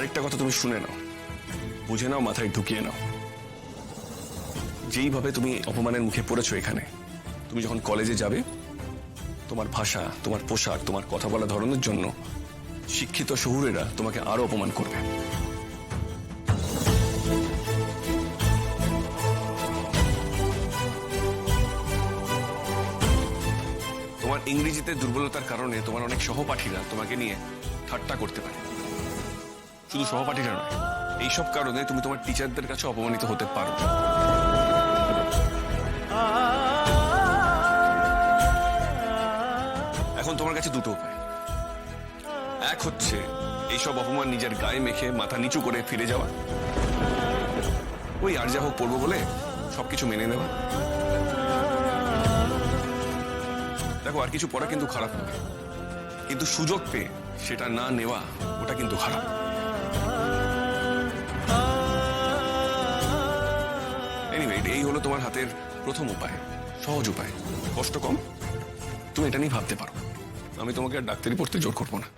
আরেকটা কথা তুমি শুনে নাও, বুঝে নাও, মাথায় ঢুকিয়ে নাও। যেইভাবে তুমি অপমানের মুখে পড়েছো এখানে, তুমি যখন কলেজে যাবে, তোমার ভাষা, তোমার পোশাক, তোমার কথা বলা ধরনের জন্য শিক্ষিত শহুরেরা তোমাকে আরো অপমান করবে। তোমার ইংরেজিতে দুর্বলতার কারণে তোমার অনেক সহপাঠীরা তোমাকে নিয়ে ঠাট্টা করতে পারে। শুধু সহপাঠীরা নয়, এইসব কারণে তুমি তোমার টিচারদের কাছে অপমানিত হতে পারো। এখন তোমার কাছে দুটো উপায়। এক হচ্ছে এইসব অপমান নিজের গায়ে মেখে মাথা নিচু করে ফিরে যাওয়া, ওই আর যা হোক পড়বো বলে সবকিছু মেনে নেওয়া। দেখো, আর কিছু পড়া কিন্তু খারাপ নয়, কিন্তু সুযোগ পেয়ে সেটা না নেওয়া, ওটা কিন্তু খারাপ। এনিওয়ে, এই হলো তোমার হাতের প্রথম উপায়, সহজ উপায়, কষ্ট কম। তুমি এটা নিয়ে ভাবতে পারো। আমি তোমাকে আর ডাক্তারি পড়তে জোর করবো না।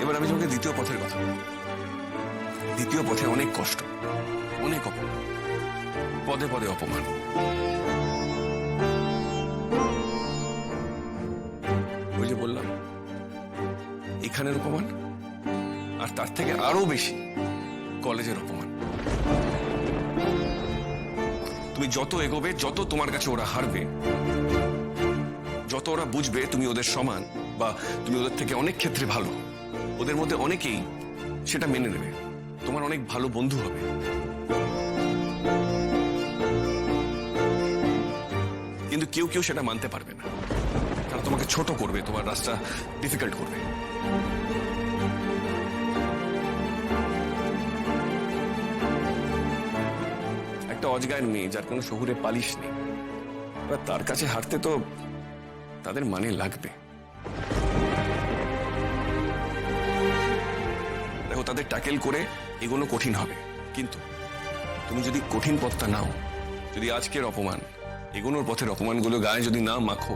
এবার আমি তোমাকে দ্বিতীয় পথের কথা বলবো। দ্বিতীয় পথে অনেক কষ্ট, অনেক অপমান, পদে পদে অপমান। ওই যে বললাম, এখানের অপমান, আর তার থেকে আরো বেশি কলেজের অপমান। তুমি যত এগোবে, যত তোমার কাছে ওরা হারবে, যত ওরা বুঝবে তুমি ওদের সমান বা তুমি ওদের থেকে অনেক ক্ষেত্রে ভালো, ওদের মধ্যে অনেকেই সেটা মেনে নেবে, তোমার অনেক ভালো বন্ধু হবে। কিন্তু কেউ কেউ সেটা মানতে পারবে না, তারা তোমাকে ছোট করবে, তোমার রাস্তা ডিফিকাল্ট করবে। একটা অজগায়ের মেয়ে, যার কোনো শহুরে পালিশ নেই, তার কাছে হারতে তো তাদের মানে লাগবে। দেখো, তাদের ট্যাকেল করে এগোনো কঠিন হবে, কিন্তু তুমি যদি কঠিন পথটা নাও, যদি আজকের অপমান, এগোনোর পথের অপমানগুলো গায়ে যদি না মাখো,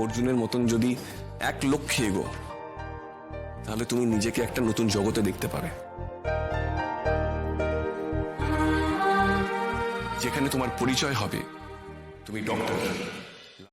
অর্জুনের মতন যদি এক লক্ষ্যে এগো, তাহলে তুমি নিজেকে একটা নতুন জগতে দেখতে পাবে, যেখানে তোমার পরিচয় হবে তুমি ডক্টর।